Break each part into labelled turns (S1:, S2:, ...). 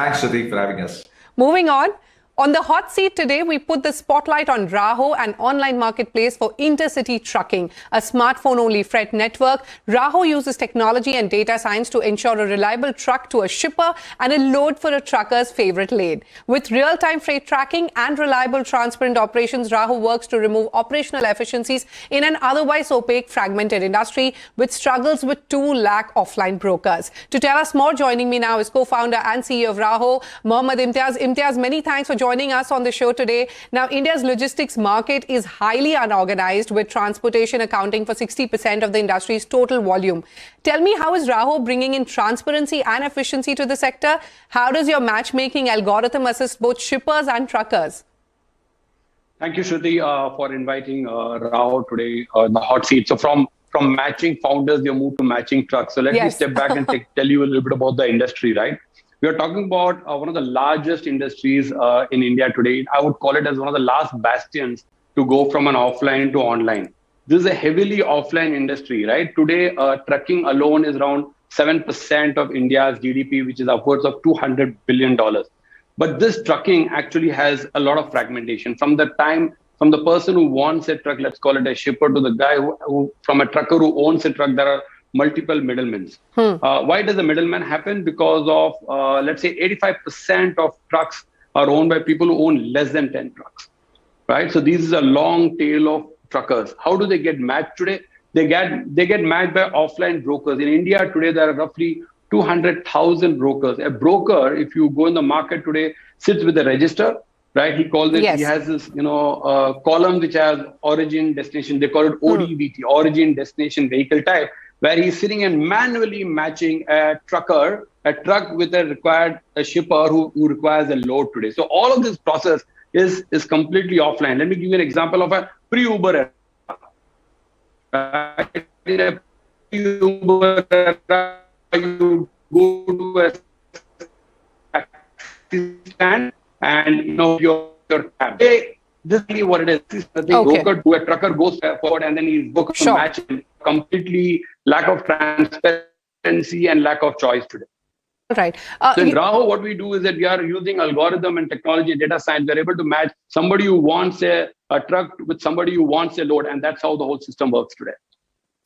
S1: Thanks, Shruti, for having us.
S2: Moving on the hot seat today, we put the spotlight on Raaho, an online marketplace for intercity trucking, a smartphone-only freight network. Raaho uses technology and data science to ensure a reliable truck to a shipper and a load for a trucker's favorite lane. With real-time freight tracking and reliable, transparent operations, Raaho works to remove operational efficiencies in an otherwise opaque, fragmented industry which struggles with 2 lakh offline brokers. To tell us more, joining me now is co-founder and CEO of Raaho, Mohammad Imthiaz. Imthiaz, many thanks for joining us on the show today. Now, India's logistics market is highly unorganized, with transportation accounting for 60% of the industry's total volume. Tell me, how is Raaho bringing in transparency and efficiency to the sector? How does your matchmaking algorithm assist both shippers and truckers?
S3: Thank you, Shruti, for inviting Raaho today in the hot seat. So from matching founders, we moved to matching trucks. So let me step back and tell you a little bit about the industry, right? We are talking about one of the largest industries in India today. I would call it as one of the last bastions to go from an offline to online. This is a heavily offline industry, right? Today, trucking alone is around 7% of India's GDP, which is upwards of $200 billion. But this trucking actually has a lot of fragmentation. From the person who wants a truck, let's call it a shipper, to the guy from a trucker who owns a truck, there are multiple middlemen. Why does the middleman happen? Because of, let's say, 85% of trucks are owned by people who own less than 10 trucks, right? So this is a long tail of truckers. How do they get matched today? They get matched by offline brokers. In India today, there are roughly 200,000 brokers. A broker, if you go in the market today, sits with a register, right? He calls it, he has this, column which has origin, destination. They call it ODVT, origin, destination, vehicle type, where he's sitting and manually matching a truck with a shipper who requires a load today. So all of this process is completely offline. Let me give you an example of a pre-Uber era. In a pre-Uber era, you go to a taxi stand and your cab. This is what it is. A trucker goes forward and then he's booked to match him. Completely lack of transparency and lack of choice today.
S2: Right.
S3: So in Raaho, what we do is that we are using algorithm and technology and data science. We're able to match somebody who wants a truck with somebody who wants a load. And that's how the whole system works today.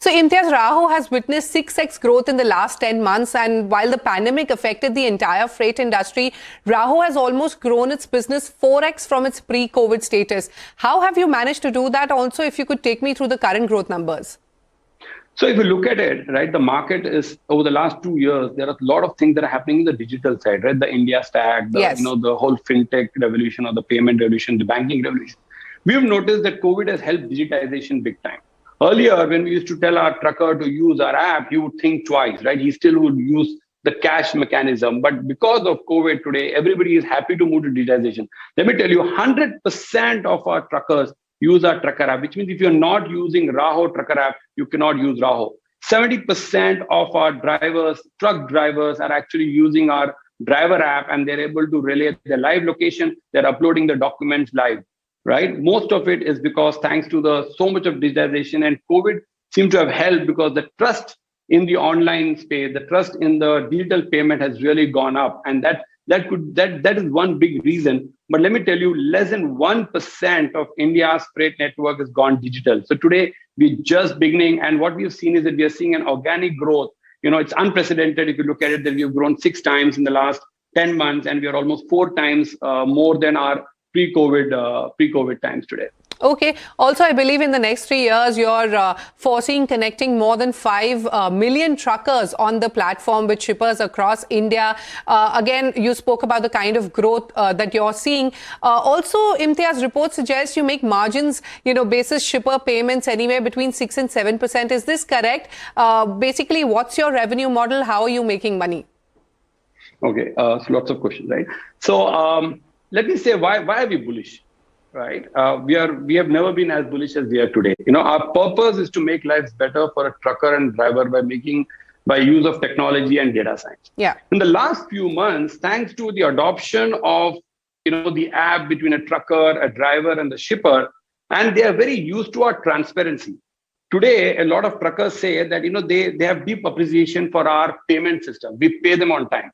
S2: So Imthiaz, Raaho has witnessed 6x growth in the last 10 months. And while the pandemic affected the entire freight industry, Raaho has almost grown its business 4x from its pre-COVID status. How have you managed to do that? Also, if you could take me through the current growth numbers.
S3: So if you look at it, right, the market is, over the last 2 years, there are a lot of things that are happening in the digital side, right? The India stack, the whole fintech revolution or the payment revolution, the banking revolution. We have noticed that COVID has helped digitization big time. Earlier, when we used to tell our trucker to use our app, he would think twice, right? He still would use the cash mechanism. But because of COVID today, everybody is happy to move to digitization. Let me tell you, 100% of our truckers use our trucker app, which means if you're not using Raaho trucker app, you cannot use Raaho. 70% of our truck drivers are actually using our driver app, and they're able to relay their live location. They're uploading the documents live, right? Most of it is because thanks to so much of digitization, and COVID seemed to have helped because the trust in the online space, the trust in the digital payment has really gone up. And that is one big reason. But let me tell you, less than 1% of India's freight network has gone digital. So today we're just beginning. And what we've seen is that we are seeing an organic growth. It's unprecedented. If you look at it, that we've grown 6 times in the last 10 months, and we are almost 4 times more than our pre-COVID times today.
S2: Okay. Also, I believe in the next 3 years, you're foreseeing connecting more than 5 million truckers on the platform with shippers across India. Again, you spoke about the kind of growth that you're seeing. Also, Imthiaz, reports suggest you make margins, basis shipper payments anywhere between 6 and 7%. Is this correct? Basically, what's your revenue model? How are you making money?
S3: Okay. So lots of questions, right? So let me say, why are we bullish? Right, we have never been as bullish as we are today. Our purpose is to make lives better for a trucker and driver by use of technology and data science.
S2: Yeah.
S3: In the last few months, thanks to the adoption of the app between a trucker, a driver, and the shipper, and they are very used to our transparency. Today, a lot of truckers say that they have deep appreciation for our payment system. We pay them on time.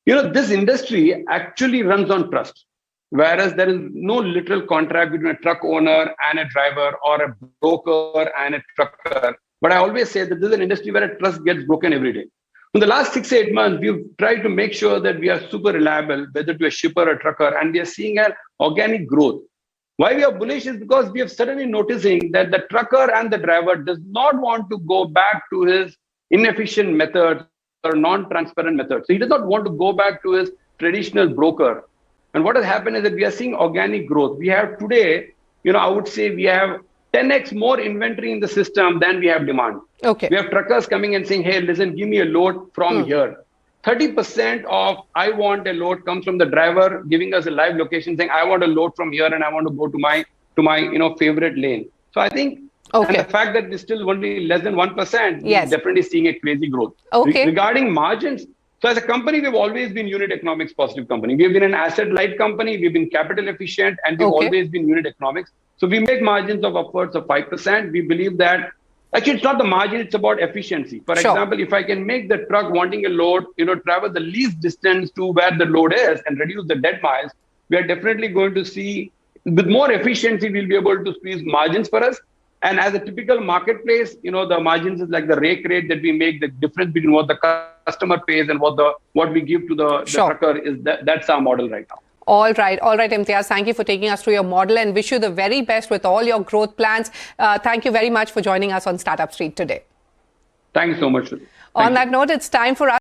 S3: This industry actually runs on trust, whereas there is no literal contract between a truck owner and a driver or a broker and a trucker. But I always say that this is an industry where a trust gets broken every day. In the last 6-8 months, we've tried to make sure that we are super reliable, whether to a shipper or trucker, and we are seeing an organic growth. Why we are bullish is because we have suddenly noticing that the trucker and the driver does not want to go back to his inefficient methods or non-transparent methods. So he does not want to go back to his traditional broker. And what has happened is that we are seeing organic growth. We have today, I would say we have 10x more inventory in the system than we have demand.
S2: Okay.
S3: We have truckers coming and saying, hey, listen, give me a load from here. 30% of I want a load comes from the driver giving us a live location saying, I want a load from here and I want to go to my favorite lane. So I think and the fact that it's still only less than 1%,
S2: yes,
S3: we're definitely seeing a crazy growth.
S2: Okay.
S3: Regarding margins, so as a company, we've always been unit economics positive company. We've been an asset light company, we've been capital efficient, and we've always been unit economics. So we make margins of upwards of 5%. We believe that actually it's not the margin, it's about efficiency. For example, if I can make the truck wanting a load, travel the least distance to where the load is and reduce the dead miles, we are definitely going to see with more efficiency, we'll be able to squeeze margins for us. And as a typical marketplace, the margins is like the rake rate that we make, the difference between what the customer pays and what we give to the trucker is that's our model right now.
S2: All right, Imthiaz. Thank you for taking us through your model and wish you the very best with all your growth plans. Thank you very much for joining us on Startup Street today.
S3: Thank you so much.
S2: On that note, it's time for us